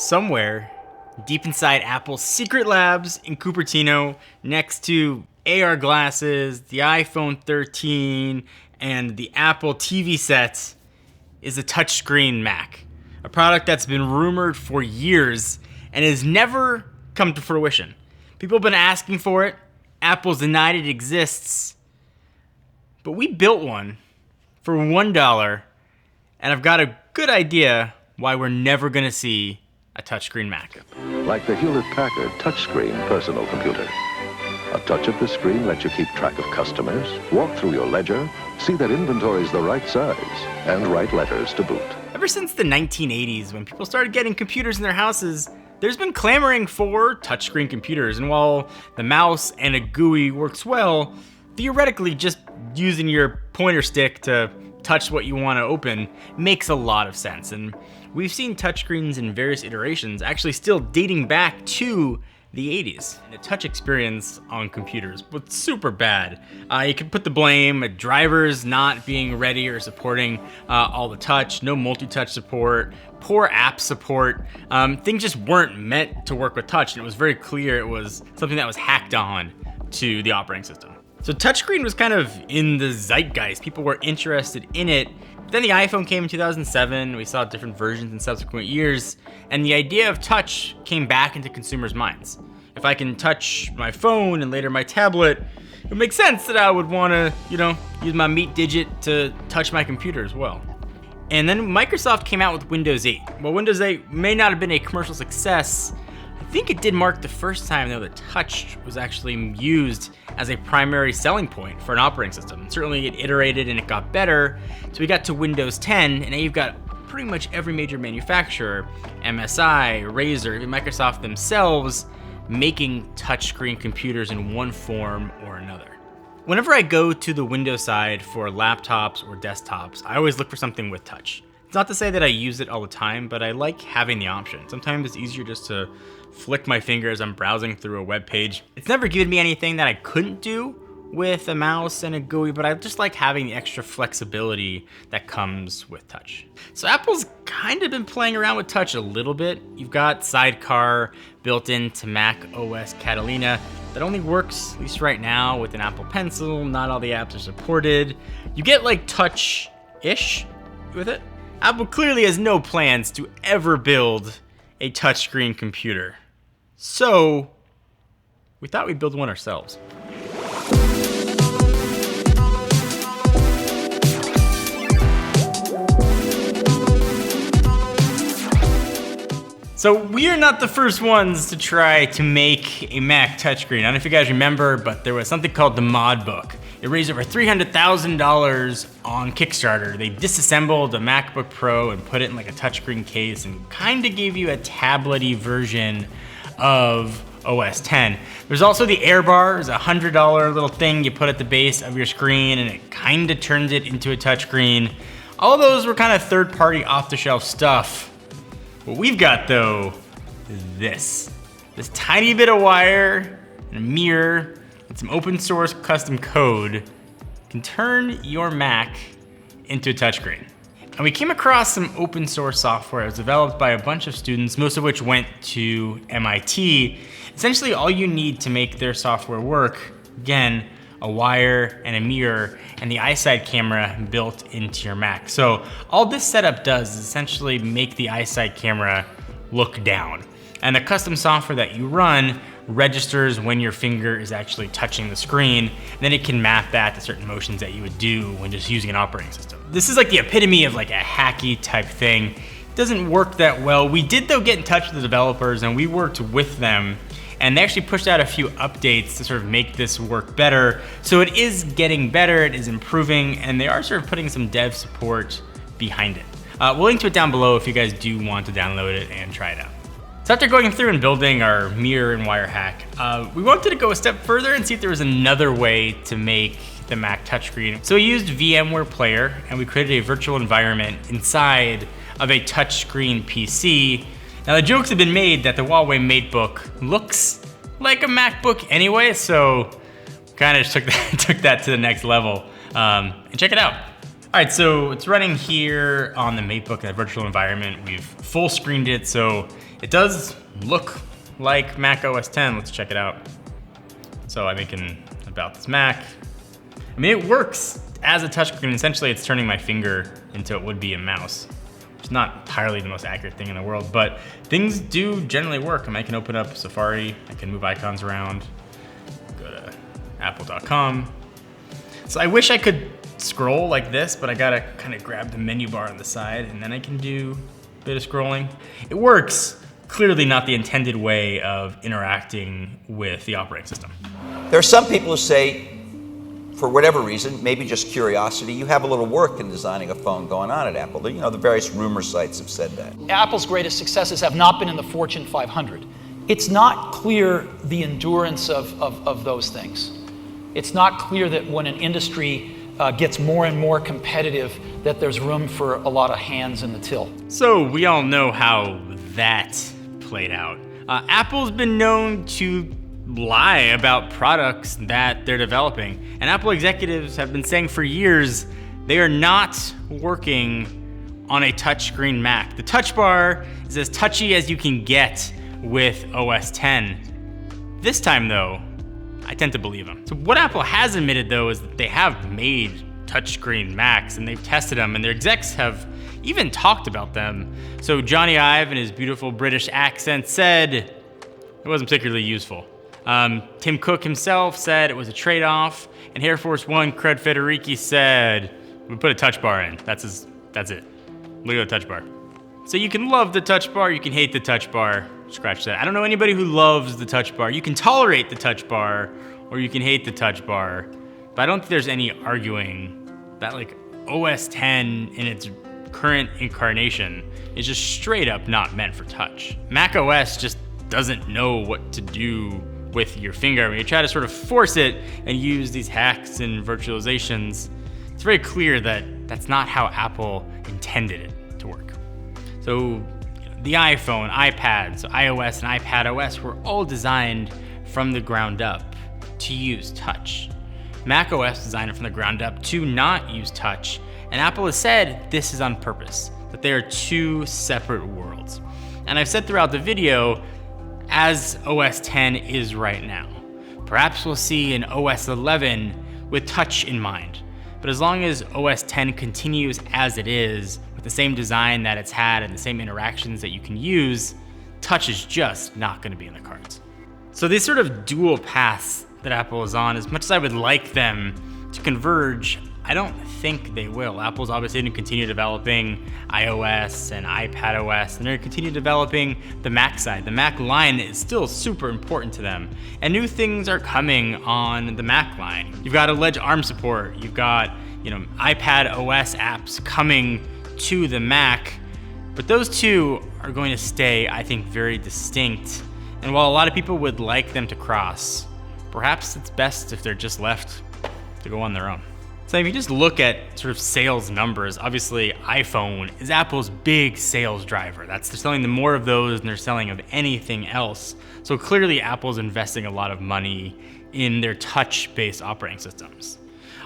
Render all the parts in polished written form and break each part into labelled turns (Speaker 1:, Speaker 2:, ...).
Speaker 1: somewhere deep inside Apple's secret labs in Cupertino, next to AR glasses, the iPhone 13, and the Apple TV sets, is a touchscreen Mac. A product that's been rumored for years and has never come to fruition. People have been asking for it. Apple's denied it exists. But we built one for $1, and I've got a good idea why we're never going to see a touchscreen Mac.
Speaker 2: Like the Hewlett-Packard touchscreen personal computer. A touch of the screen lets you keep track of customers, walk through your ledger, see that inventory's the right size, and write letters to boot.
Speaker 1: Ever since the 1980s, when people started getting computers in their houses, there's been clamoring for touchscreen computers. And while the mouse and a GUI works well, theoretically just using your pointer stick to touch what you want to open makes a lot of sense. And we've seen touchscreens in various iterations, actually still dating back to the 80s. And the touch experience on computers was super bad. You could put the blame at drivers not being ready or supporting all the touch, no multi-touch support, poor app support. Things just weren't meant to work with touch, and it was very clear it was something that was hacked on to the operating system. So touchscreen was kind of in the zeitgeist. People were interested in it. But then the iPhone came in 2007. We saw different versions in subsequent years. And the idea of touch came back into consumers' minds. If I can touch my phone and later my tablet, it would make sense that I would want to, use my meat digit to touch my computer as well. And then Microsoft came out with Windows 8. Well, Windows 8 may not have been a commercial success. I think it did mark the first time, though, that touch was actually used as a primary selling point for an operating system. And certainly it iterated and it got better. So we got to Windows 10, and now you've got pretty much every major manufacturer, MSI, Razer, even Microsoft themselves, making touchscreen computers in one form or another. Whenever I go to the Windows side for laptops or desktops, I always look for something with touch. It's not to say that I use it all the time, but I like having the option. Sometimes it's easier just to flick my finger as I'm browsing through a web page. It's never given me anything that I couldn't do with a mouse and a GUI, but I just like having the extra flexibility that comes with touch. So Apple's kind of been playing around with touch a little bit. You've got Sidecar built into Mac OS Catalina that only works, at least right now, with an Apple Pencil. Not all the apps are supported. You get like touch-ish with it. Apple clearly has no plans to ever build a touchscreen computer. So we thought we'd build one ourselves. So we are not the first ones to try to make a Mac touchscreen. I don't know if you guys remember, but there was something called the Mod Book. It raised over $300,000 on Kickstarter. They disassembled a MacBook Pro and put it in like a touchscreen case and kind of gave you a tablet-y version of OS X. There's also the Air Bar. It's a $100 little thing you put at the base of your screen and it kind of turns it into a touchscreen. All those were kind of third-party off-the-shelf stuff. What we've got though is this tiny bit of wire and a mirror and some open source custom code can turn your Mac into a touchscreen. And we came across some open source software that was developed by a bunch of students, most of which went to MIT. Essentially all you need to make their software work, again, a wire and a mirror and the iSight camera built into your Mac. So all this setup does is essentially make the iSight camera look down. And the custom software that you run registers when your finger is actually touching the screen. And then it can map that to certain motions that you would do when just using an operating system. This is like the epitome of like a hacky type thing. It doesn't work that well. We did though get in touch with the developers and we worked with them. And they actually pushed out a few updates to sort of make this work better. So it is getting better, it is improving, and they are sort of putting some dev support behind it. We'll link to it down below if you guys do want to download it and try it out. So after going through and building our mirror and wire hack, we wanted to go a step further and see if there was another way to make the Mac touchscreen. So we used VMware Player and we created a virtual environment inside of a touchscreen PC. Now the jokes have been made that the Huawei MateBook looks like a MacBook anyway, so kind of just took that to the next level. And check it out. All right, so it's running here on the MateBook in a virtual environment. We've full screened it, so It does look like Mac OS X. Let's check it out. So I'm thinking about this Mac. I mean, it works as a touchscreen. Essentially, it's turning my finger into what would be a mouse. It's not entirely the most accurate thing in the world, but things do generally work. I mean, I can open up Safari. I can move icons around. Go to apple.com. So I wish I could scroll like this, but I gotta kind of grab the menu bar on the side, and then I can do a bit of scrolling. It works. Clearly not the intended way of interacting with the operating system.
Speaker 3: There are some people who say, for whatever reason, maybe just curiosity, you have a little work in designing a phone going on at Apple. The various rumor sites have said that.
Speaker 4: Apple's greatest successes have not been in the Fortune 500. It's not clear the endurance of those things. It's not clear that when an industry gets more and more competitive, that there's room for a lot of hands in the till.
Speaker 1: So we all know how that played out. Apple's been known to lie about products that they're developing. And Apple executives have been saying for years they are not working on a touchscreen Mac. The touch bar is as touchy as you can get with OS X. This time though, I tend to believe them. So what Apple has admitted though is that they have made touchscreen Macs and they've tested them, and their execs have even talked about them. So Johnny Ive in his beautiful British accent said it wasn't particularly useful. Tim Cook himself said it was a trade-off, and Air Force One Craig Federighi said, we put a touch bar in. That's it. Look at the touch bar. So you can love the touch bar, you can hate the touch bar. Scratch that. I don't know anybody who loves the touch bar. You can tolerate the touch bar, or you can hate the touch bar. But I don't think there's any arguing that like OS X in its current incarnation is just straight up not meant for touch. Mac OS just doesn't know what to do with your finger. When you try to sort of force it and use these hacks and virtualizations, it's very clear that that's not how Apple intended it to work. So the iPhone, iPads, iOS, and iPadOS were all designed from the ground up to use touch. macOS designed it from the ground up to not use touch, and Apple has said this is on purpose, that they are two separate worlds. And I've said throughout the video, as OS X is right now. Perhaps we'll see an OS 11 with touch in mind. But as long as OS X continues as it is, with the same design that it's had and the same interactions that you can use, touch is just not going to be in the cards. So these sort of dual paths that Apple is on, as much as I would like them to converge, I don't think they will. Apple's obviously going to continue developing iOS and iPadOS, and they're going to continue developing the Mac side. The Mac line is still super important to them, and new things are coming on the Mac line. You've got alleged ARM support. You've got, iPadOS apps coming to the Mac, but those two are going to stay, I think, very distinct. And while a lot of people would like them to cross, perhaps it's best if they're just left to go on their own. So if you just look at sort of sales numbers, obviously iPhone is Apple's big sales driver. They're selling more of those than they're selling of anything else. So clearly Apple's investing a lot of money in their touch-based operating systems.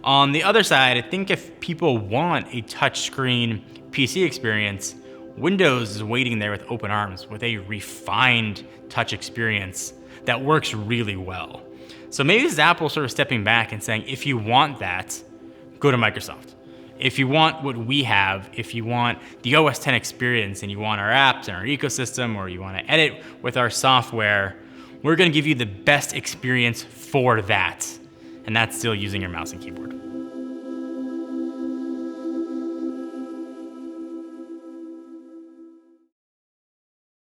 Speaker 1: On the other side, I think if people want a touchscreen PC experience, Windows is waiting there with open arms with a refined touch experience that works really well. So maybe this is Apple sort of stepping back and saying, if you want that, go to Microsoft. If you want what we have, if you want the OS X experience and you want our apps and our ecosystem, or you want to edit with our software, we're going to give you the best experience for that. And that's still using your mouse and keyboard.